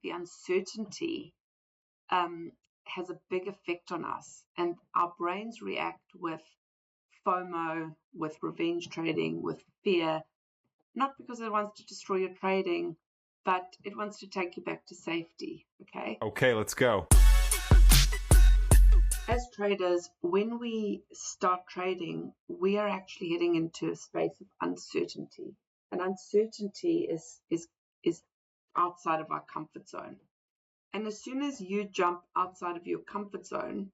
the uncertainty has a big effect on us, and our brains react with FOMO, with revenge trading, with fear, not because it wants to destroy your trading, but it wants to take you back to safety. Okay, let's go. As traders, when we start trading, we are actually heading into a space of uncertainty. And uncertainty is outside of our comfort zone. And as soon as you jump outside of your comfort zone,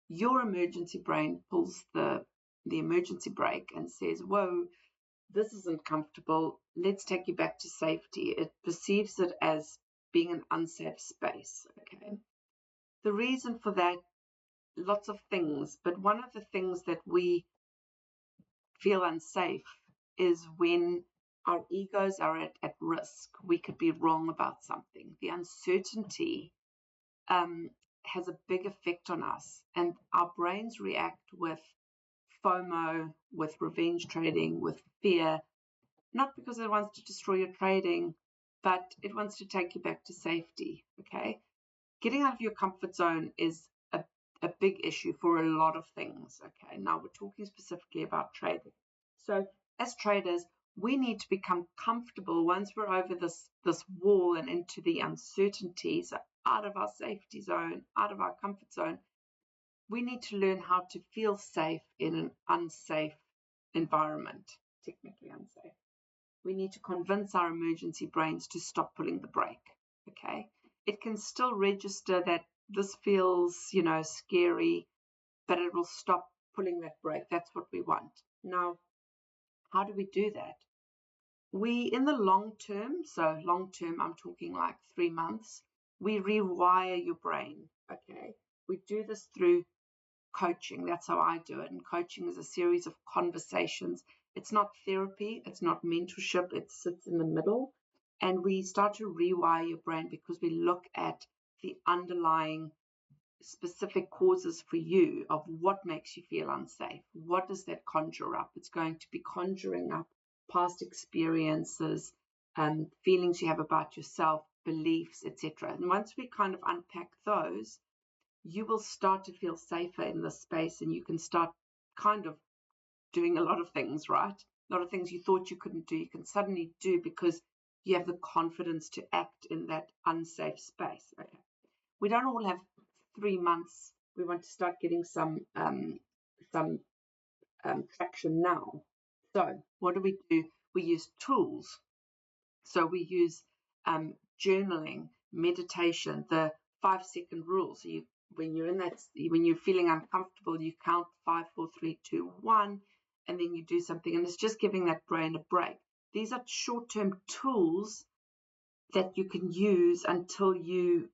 your emergency brain pulls the emergency brake and says, whoa, this isn't comfortable. Let's take you back to safety. It perceives it as being an unsafe space. The reason for that, lots of things, but one of the things that we feel unsafe is when our egos are at risk. We could be wrong about something. The uncertainty has a big effect on us, and our brains react with FOMO, with revenge trading, with fear, not because it wants to destroy your trading, but it wants to take you back to safety. Getting out of your comfort zone is a big issue for a lot of things. Now we're talking specifically about trading. So as traders, we need to become comfortable once we're over this wall and into the uncertainties, out of our safety zone, out of our comfort zone. We need to learn how to feel safe in an unsafe environment, technically unsafe. We need to convince our emergency brains to stop pulling the brake. It can still register that this feels, scary, but it will stop pulling that brake. That's what we want. Now, how do we do that? We, in the long term, so long term, I'm talking like 3 months, we rewire your brain. We do this through coaching. That's how I do it. And coaching is a series of conversations. It's not therapy. It's not mentorship. It sits in the middle. And we start to rewire your brain because we look at the underlying specific causes for you of what makes you feel unsafe. What does that conjure up? It's going to be conjuring up past experiences, feelings you have about yourself, beliefs, etc. And once we kind of unpack those, you will start to feel safer in this space, and you can start kind of doing a lot of things, right? A lot of things you thought you couldn't do, you can suddenly do because you have the confidence to act in that unsafe space. We don't all have 3 months. We want to start getting some traction now. So what do? We use tools. So we use journaling, meditation, the 5-second rule. So when you're feeling uncomfortable, you count 5, 4, 3, 2, 1, and then you do something, and it's just giving that brain a break. These are short-term tools that you can use until your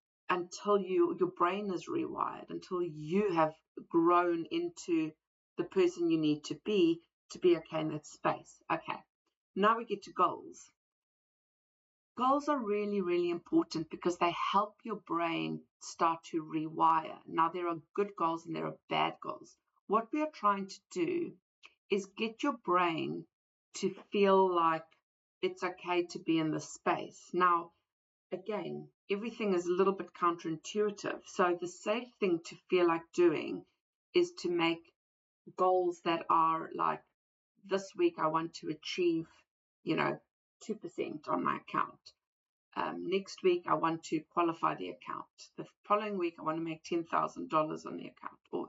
brain is rewired, until you have grown into the person you need to be okay in that space. Now we get to goals. Goals are really, really important because they help your brain start to rewire. Now, there are good goals and there are bad goals. What we are trying to do is get your brain to feel like it's okay to be in this space. Now, again, everything is a little bit counterintuitive. So the safe thing to feel like doing is to make goals that are like, this week I want to achieve, 2% on my account. Next week I want to qualify the account. The following week I want to make $10,000 on the account. Or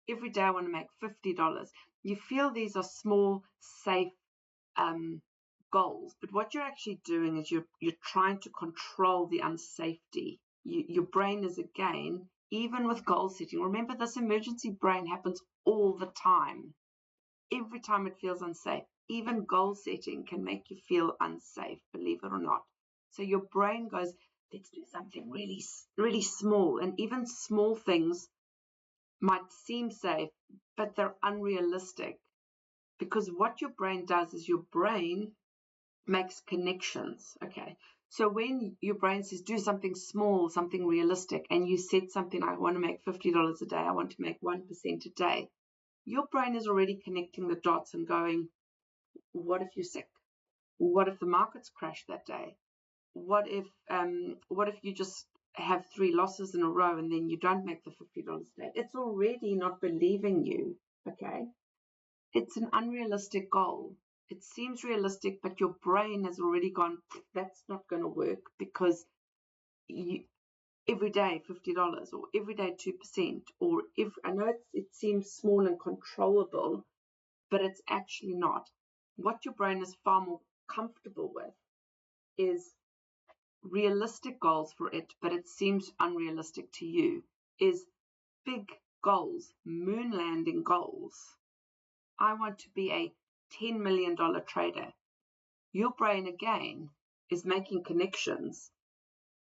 every day I want to make $50. You feel these are small, safe goals, but what you're actually doing is you're trying to control the unsafety. Your brain is, again, even with goal setting, remember, this emergency brain happens all the time. Every time it feels unsafe, even goal setting can make you feel unsafe, believe it or not. So your brain goes, let's do something really, really small. And even small things might seem safe, but they're unrealistic. Because what your brain does is your brain makes connections. So when your brain says do something small, something realistic, and you set something, I want to make $50 a day, I want to make 1% a day, your brain is already connecting the dots and going, what if you're sick? What if the markets crash that day? what if you just have 3 losses in a row and then you don't make the $50 trade? It's already not believing you, okay? It's an unrealistic goal. It seems realistic, but your brain has already gone, that's not going to work, because every day $50 or every day 2%, or if I know it seems small and controllable, but it's actually not. What your brain is far more comfortable with is realistic goals for it, but it seems unrealistic to you, is big goals, moon landing goals. I want to be a $10 million trader. Your brain again is making connections,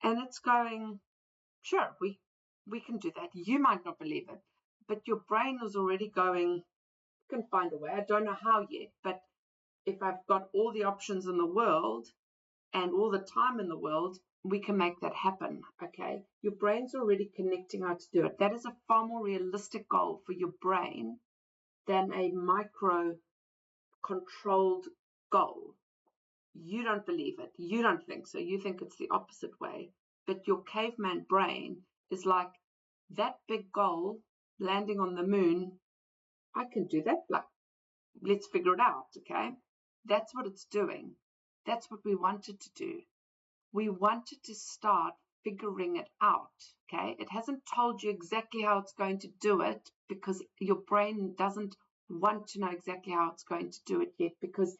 and it's going, sure, we can do that. You might not believe it, but your brain is already going, you can find a way. I don't know how yet, but if I've got all the options in the world and all the time in the world, we can make that happen, okay? Your brain's already connecting how to do it. That is a far more realistic goal for your brain than a micro controlled goal. You don't believe it. You don't think so. You think it's the opposite way. But your caveman brain is like, that big goal, landing on the moon, I can do that. Like, let's figure it out, okay? That's what it's doing. That's what we wanted to do. We wanted to start figuring it out, okay? It hasn't told you exactly how it's going to do it, because your brain doesn't want to know exactly how it's going to do it yet, because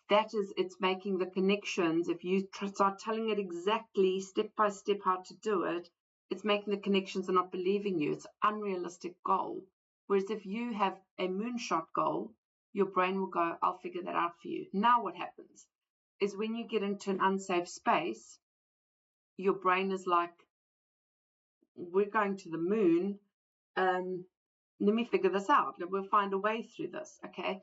it's making the connections. If you start telling it exactly step by step how to do it, it's making the connections and not believing you. It's an unrealistic goal. Whereas if you have a moonshot goal, your brain will go, I'll figure that out for you. Now what happens is when you get into an unsafe space, your brain is like, we're going to the moon. Let me figure this out. We'll find a way through this, okay?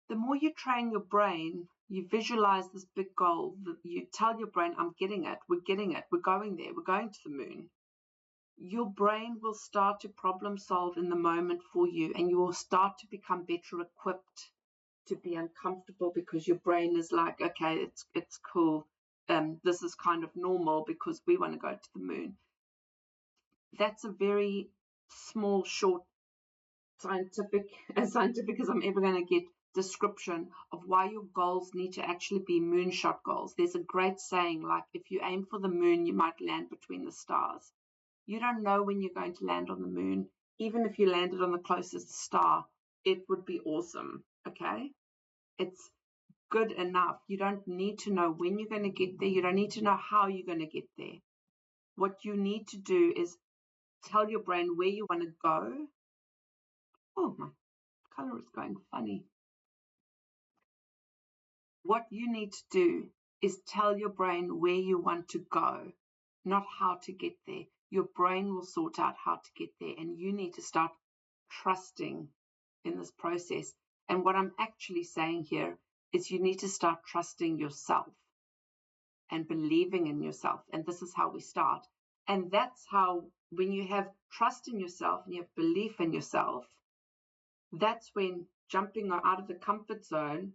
The more you train your brain, you visualize this big goal, you tell your brain, I'm getting it, we're going there, we're going to the moon. Your brain will start to problem solve in the moment for you, and you will start to become better equipped to be uncomfortable, because your brain is like, okay, it's cool. This is kind of normal because we want to go to the moon. That's a very small, short, scientific as I'm ever going to get, description of why your goals need to actually be moonshot goals. There's a great saying, like, if you aim for the moon, you might land between the stars. You don't know when you're going to land on the moon. Even if you landed on the closest star, it would be awesome, okay? It's good enough. You don't need to know when you're going to get there. You don't need to know how you're going to get there. What you need to do is tell your brain where you want to go. Oh, my color is going funny. What you need to do is tell your brain where you want to go, not how to get there. Your brain will sort out how to get there, and you need to start trusting in this process. And what I'm actually saying here is you need to start trusting yourself and believing in yourself. And this is how we start. And that's how, when you have trust in yourself and you have belief in yourself, that's when jumping out of the comfort zone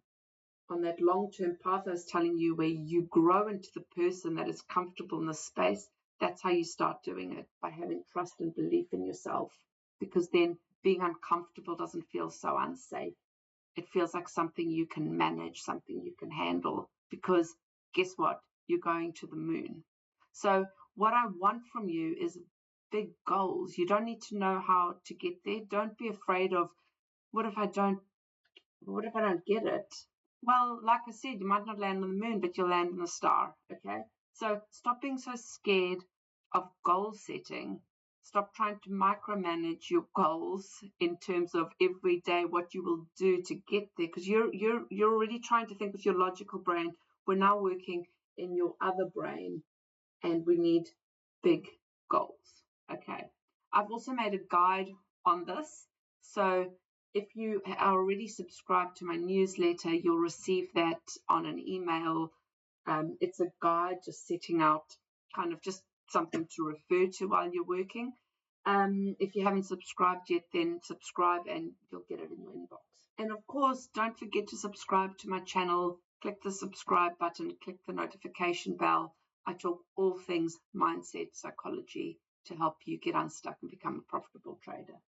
on that long-term path I was telling you, where you grow into the person that is comfortable in this space, that's how you start doing it, by having trust and belief in yourself. Because then being uncomfortable doesn't feel so unsafe. It feels like something you can manage, something you can handle, because guess what? You're going to the moon. So what I want from you is big goals. You don't need to know how to get there. Don't be afraid of, what if I don't get it? Well, like I said, you might not land on the moon, but you'll land on a star, okay? So stop being so scared of goal setting. Stop trying to micromanage your goals in terms of every day what you will do to get there, because you're already trying to think with your logical brain. We're now working in your other brain, and we need big goals, okay? I've also made a guide on this, so if you are already subscribed to my newsletter, you'll receive that on an email. It's a guide just setting out kind of just something to refer to while you're working. If you haven't subscribed yet, then subscribe and you'll get it in your inbox. And of course, don't forget to subscribe to my channel. Click the subscribe button, click the notification bell. I talk all things mindset, psychology to help you get unstuck and become a profitable trader.